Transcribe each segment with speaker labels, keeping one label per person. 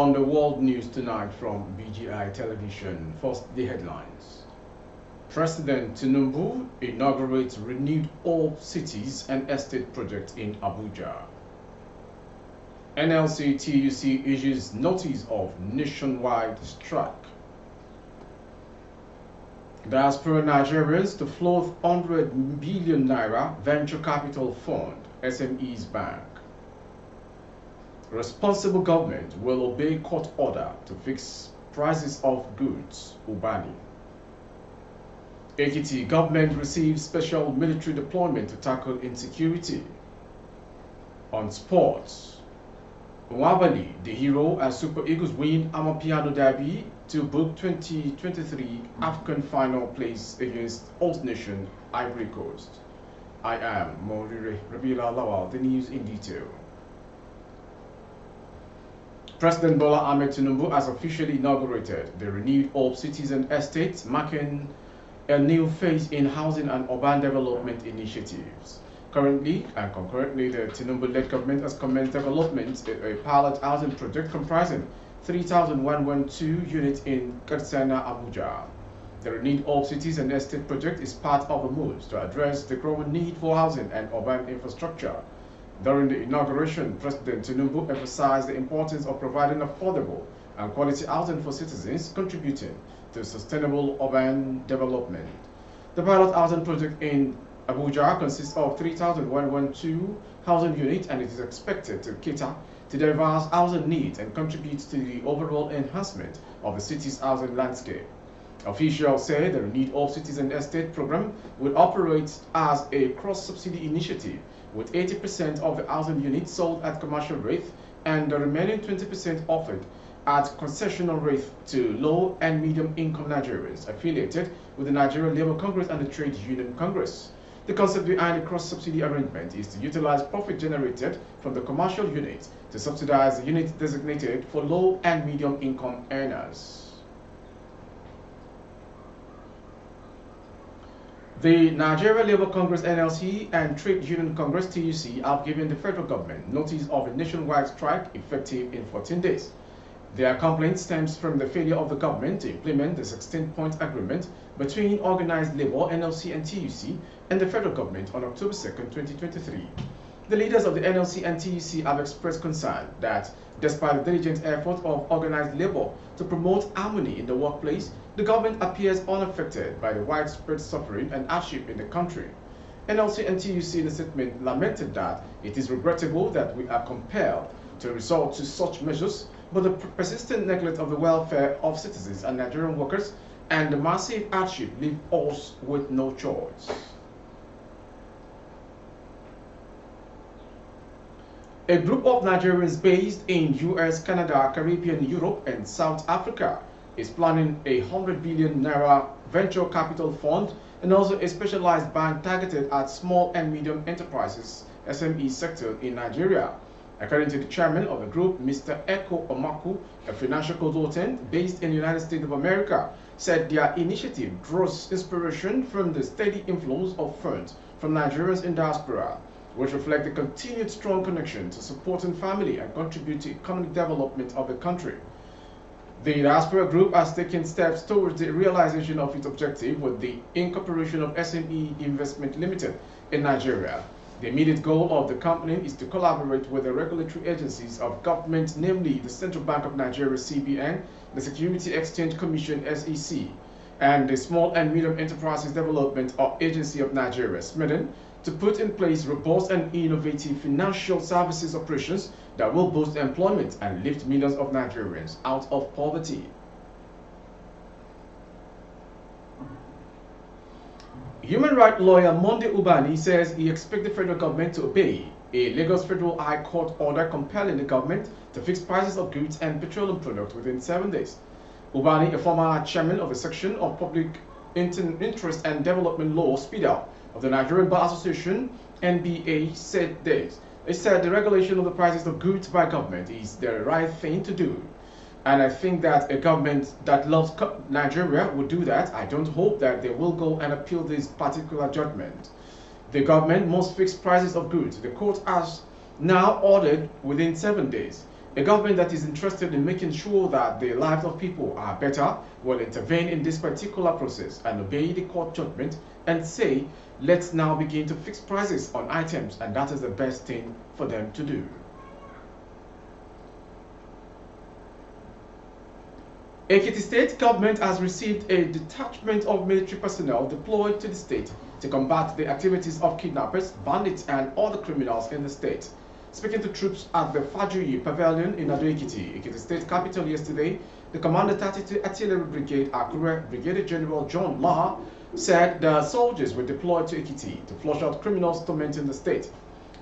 Speaker 1: On the world news tonight from BGI Television, first the headlines. President Tinubu inaugurates renewed all cities and estate project in Abuja. NLC-TUC issues notice of nationwide strike. Diaspora Nigerians to float 100 billion naira venture capital fund, SMEs Bank. Responsible government will obey court order to fix prices of goods, Ubani. Ekiti government receives special military deployment to tackle insecurity. On sports, Nwabali, the hero, and Super Eagles win Amapiano Derby to book 2023 African final place against host nation Ivory Coast. I am Morire Rabila Lawal, the news in detail. President Bola Ahmed Tinubu has officially inaugurated the renewed Hope Cities and Estates, marking a new phase in housing and urban development initiatives. Currently and concurrently, the Tinubu-led government has commenced development of a pilot housing project comprising 3,112 units in Katsina, Abuja. The renewed Hope Cities and Estate project is part of the moves to address the growing need for housing and urban infrastructure. During the inauguration, President Tinubu emphasized the importance of providing affordable and quality housing for citizens, contributing to sustainable urban development. The pilot housing project in Abuja consists of 3,112 housing units, and it is expected to cater to diverse housing needs and contribute to the overall enhancement of the city's housing landscape. Officials say the renewed All Cities and Estate program will operate as a cross-subsidy initiative, with 80% of the housing units sold at commercial rate and the remaining 20% offered at concessional rate to low and medium income Nigerians affiliated with the Nigerian Labour Congress and the Trade Union Congress. The concept behind the cross-subsidy arrangement is to utilize profit generated from the commercial units to subsidize the units designated for low and medium income earners. The Nigeria Labour Congress NLC and Trade Union Congress TUC have given the federal government notice of a nationwide strike effective in 14 days. Their complaint stems from the failure of the government to implement the 16-point agreement between organized labor NLC and TUC and the federal government on October 2, 2023. The leaders of the NLC and TUC have expressed concern that despite the diligent effort of organized labor to promote harmony in the workplace, the government appears unaffected by the widespread suffering and hardship in the country. NLC and TUC in a statement lamented that it is regrettable that we are compelled to resort to such measures, but the persistent neglect of the welfare of citizens and Nigerian workers and the massive hardship leave us with no choice. A group of Nigerians based in US, Canada, Caribbean, Europe, and South Africa is planning a 100 billion naira venture capital fund and also a specialized bank targeted at small and medium enterprises SME sector in Nigeria. According to the chairman of the group, Mr. Eko Omaku, a financial consultant based in the United States of America, said their initiative draws inspiration from the steady inflows of funds from Nigerians in diaspora, which reflect the continued strong connection to supporting family and contribute to economic development of the country. The Diaspora Group has taken steps towards the realization of its objective with the incorporation of SME Investment Limited in Nigeria. The immediate goal of the company is to collaborate with the regulatory agencies of government, namely the Central Bank of Nigeria (CBN), the Security Exchange Commission (SEC), and the Small and Medium Enterprises Development Agency of Nigeria (SMEDEN), to put in place robust and innovative financial services operations that will boost employment and lift millions of Nigerians out of poverty. Human rights lawyer Monday Ubani says he expects the federal government to obey a Lagos Federal High Court order compelling the government to fix prices of goods and petroleum products within 7 days. Ubani, a former chairman of the section of Public Interest and Development Law, SPIDA, of the Nigerian Bar Association, NBA, said this. He said the regulation of the prices of goods by government is the right thing to do. And I think that a government that loves Nigeria will do that. I don't hope that they will go and appeal this particular judgment. The government must fix prices of goods. The court has now ordered within 7 days. A government that is interested in making sure that the lives of people are better will intervene in this particular process and obey the court judgment and say, let's now begin to fix prices on items, and that is the best thing for them to do. Ekiti State government has received a detachment of military personnel deployed to the state to combat the activities of kidnappers, bandits, and other criminals in the state. Speaking to troops at the Fajuyi Pavilion in Ekiti, Ekiti State capital yesterday, the Commander 32 Artillery Brigade Akure Brigadier General John Laha said the soldiers were deployed to Ekiti to flush out criminals tormenting the state.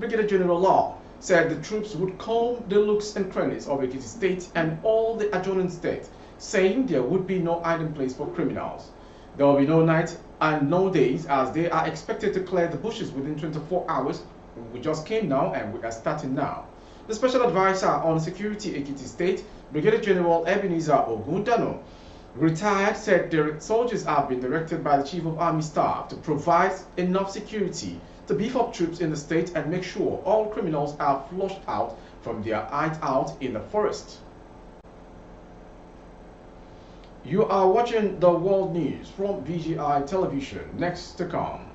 Speaker 1: Brigadier General Laha said the troops would comb the nooks and crannies of Ekiti State and all the adjoining states, saying there would be no hiding place for criminals. There will be no night and no days, as they are expected to clear the bushes within 24 hours. We just came now and we are starting now. The Special Advisor on Security Ekiti State, Brigadier General Ebenezer Ogundano, retired, said the soldiers have been directed by the Chief of Army Staff to provide enough security to beef up troops in the state and make sure all criminals are flushed out from their hideout in the forest. You are watching the world news from VGI Television. Next to come.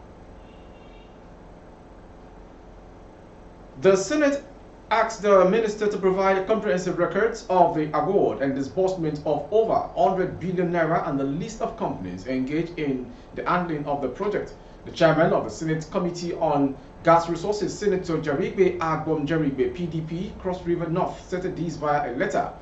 Speaker 1: The Senate asked the minister to provide comprehensive records of the award and disbursement of over 100 billion naira and the list of companies engaged in the handling of the project. The chairman of the Senate Committee on Gas Resources, Senator Jarigbe Agbom Jarigbe, PDP, Cross River North, stated this via a letter.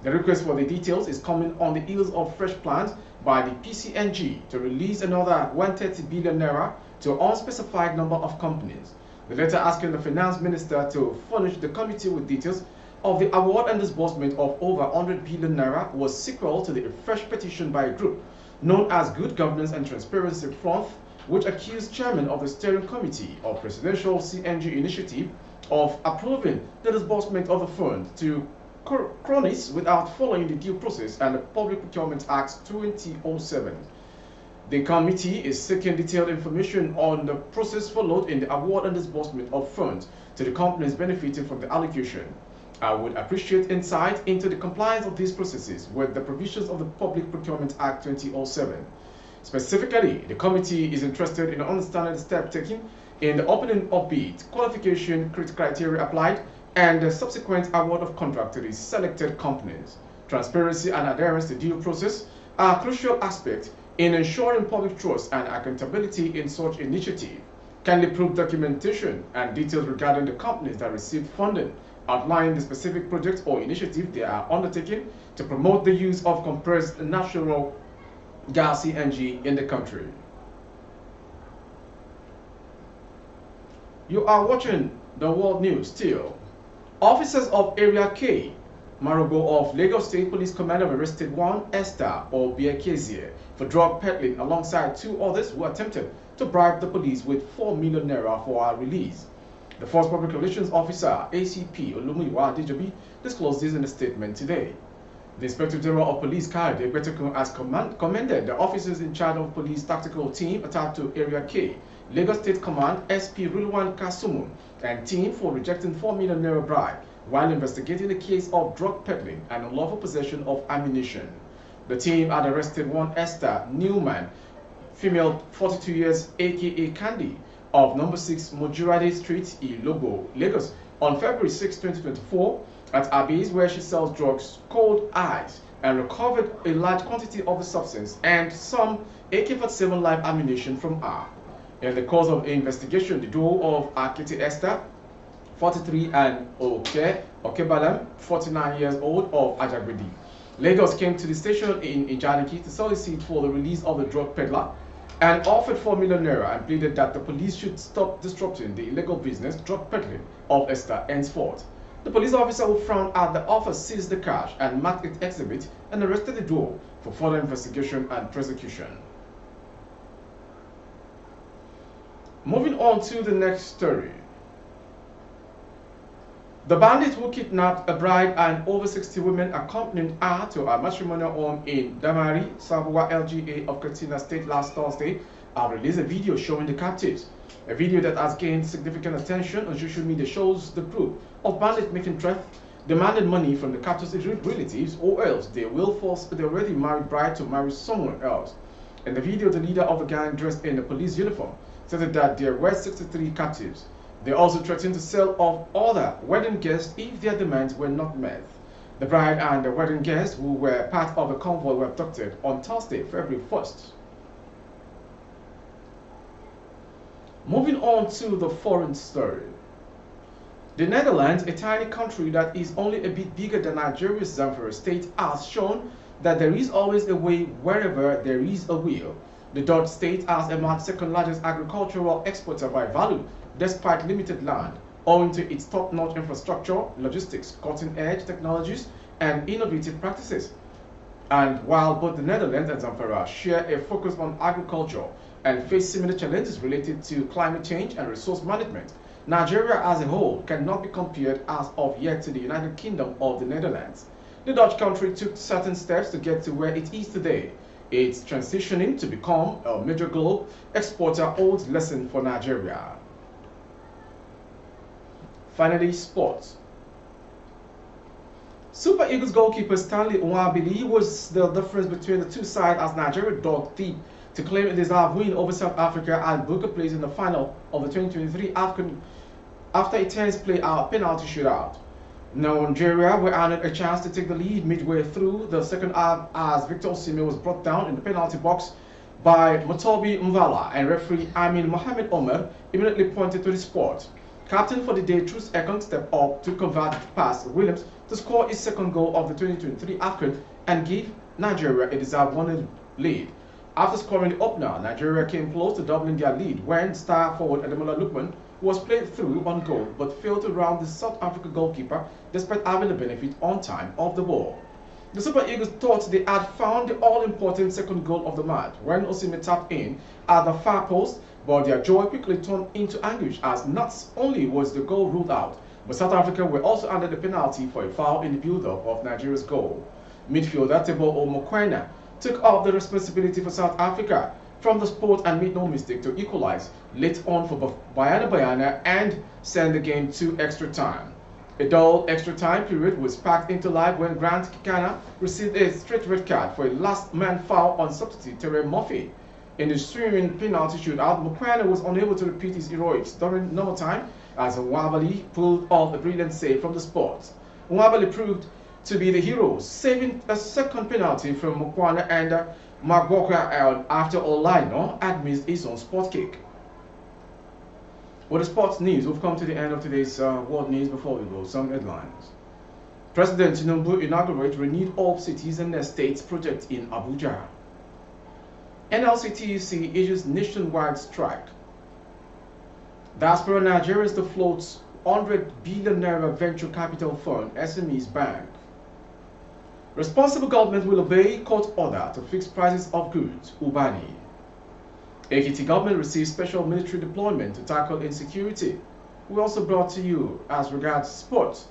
Speaker 1: The request for the details is coming on the heels of fresh plans by the PCNG to release another 130 billion naira to an unspecified number of companies. The letter asking the finance minister to furnish the committee with details of the award and disbursement of over 100 billion naira was sequel to the fresh petition by a group known as Good Governance and Transparency Front, which accused chairman of the steering committee of Presidential CNG initiative of approving the disbursement of the fund to cronies without following the due process and the Public Procurement Act 2007. The committee is seeking detailed information on the process followed in the award and disbursement of funds to the companies benefiting from the allocation. I would appreciate insight into the compliance of these processes with the provisions of the Public Procurement Act 2007. Specifically, the committee is interested in understanding the steps taken in the opening of bids, qualification criteria applied, and the subsequent award of contract to the selected companies. Transparency and adherence to due process are crucial aspects in ensuring public trust and accountability in such initiative. Kindly prove documentation and details regarding the companies that received funding, outlining the specific project or initiative they are undertaking to promote the use of compressed natural gas CNG in the country. You are watching the world news still. Officers of Area K, Marogo of Lagos State Police Command have arrested one Esther Obiakezie for drug peddling alongside two others who attempted to bribe the police with 4 million naira for her release. The Force Public Relations Officer, ACP Olumiwa Adejobi, disclosed this in a statement today. The Inspector General of Police, Kayode Egbetekun, has commended the officers in charge of police tactical team attached to Area K, Lagos State Command, SP Rulwan Kasumu, and team for rejecting 4 million naira bribe while investigating the case of drug peddling and unlawful possession of ammunition. The team had arrested one Esther Newman, female 42 years, aka Candy, of number 6 Mojurade Street, Ilogo, Lagos, on February 6, 2024 at her base where she sells drugs called Ice, and recovered a large quantity of the substance and some AK-47 live ammunition from her. In the course of the investigation, the duo of Ekiti Esther, 43, and Okebalam, 49 years old, of Ajagbedi, Lagos, came to the station in Ijaniki to solicit for the release of the drug peddler and offered 4 million naira and pleaded that the police should stop disrupting the illegal business drug peddling of Esther henceforth. The police officer who frowned at the offer seized the cash and marked it exhibit and arrested the duo for further investigation and prosecution. Moving on to the next story. The bandit who kidnapped a bride and over 60 women accompanied her to a matrimonial home in Damari, Sabuwa LGA of Katsina State last Thursday have released a video showing the captives. A video that has gained significant attention on social media shows the group of bandits making threats demanding money from the captor's relatives, or else they will force the already married bride to marry someone else. In the video, the leader of the gang, dressed in a police uniform, stated that there were 63 captives. They also threatened to sell off other wedding guests if their demands were not met. The bride and the wedding guests, who were part of a convoy, were abducted on Thursday, February 1st. Moving on to the foreign story. The Netherlands, a tiny country that is only a bit bigger than Nigeria's Zamfara state, has shown that there is always a way wherever there is a will. The Dutch state has emerged second largest agricultural exporter by value, despite limited land, owing to its top-notch infrastructure, logistics, cutting-edge technologies, and innovative practices. And while both the Netherlands and Zamfara share a focus on agriculture and face similar challenges related to climate change and resource management, Nigeria as a whole cannot be compared as of yet to the United Kingdom or the Netherlands. The Dutch country took certain steps to get to where it is today. Its transitioning to become a major global exporter holds lesson for Nigeria. Finally, sports. Super Eagles goalkeeper Stanley Nwabili was the difference between the two sides as Nigeria dug deep to claim a deserved win over South Africa and book a place in the final of the 2023 AFCON after a tense play-out penalty shootout. Nigeria were handed a chance to take the lead midway through the second half as Victor Osimhen was brought down in the penalty box by Motobi Mvala, and referee Amin Mohamed Omer immediately pointed to the spot. Captain for the day, Truce Ekong, stepped up to convert past Williams to score his second goal of the 2023 AFCON and give Nigeria a deserved 1-0 lead. After scoring the opener, Nigeria came close to doubling their lead when star forward Ademola Lookman was played through on goal but failed to round the South Africa goalkeeper despite having the benefit on time of the ball. The Super Eagles thought they had found the all-important second goal of the match when Osimhen tapped in at the far post, but their joy quickly turned into anguish as not only was the goal ruled out, but South Africa were also handed a penalty for a foul in the build-up of Nigeria's goal. Midfielder Teboho Mokoena took up the responsibility for South Africa from the spot and made no mistake to equalize late on for Bayana and send the game to extra time. A dull extra time period was packed into life when Grant Kikana received a straight red card for a last man foul on substitute Terry Murphy. In the swimming penalty shootout, Mokoena was unable to repeat his heroics during normal time as Nwabali pulled off a brilliant save from the spot. Nwabali proved to be the hero, saving a second penalty from Mokoena and Magwoka after Olaino had missed his own spot kick. With the sports news, we've come to the end of today's world news. Before we go, some headlines. President Tinubu inaugurates renewed Hope Cities and Estates project in Abuja. NLC-TUC issues nationwide strike. Diaspora Nigeria is to floats 100 billion naira venture capital fund SMEs bank. Responsible government will obey court order to fix prices of goods, Ubani. Ekiti government receives special military deployment to tackle insecurity. We also brought to you as regards sports.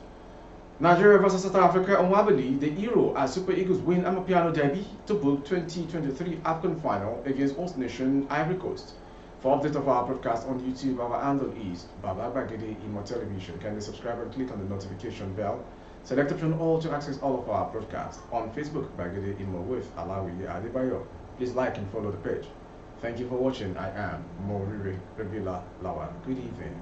Speaker 1: Nigeria vs South Africa on Wabali, the hero as Super Eagles win Amapiano Derby to book 2023 AFCON final against host nation Ivory Coast. For update of our broadcast on YouTube, our handle is Baba Bagede Imo Television. Kindly subscribe and click on the notification bell. Select option all to access all of our broadcasts. On Facebook, Bagede Imo with Alawi Adebayo. Please like and follow the page. Thank you for watching. I am Moriri Regula Lawan. Good evening.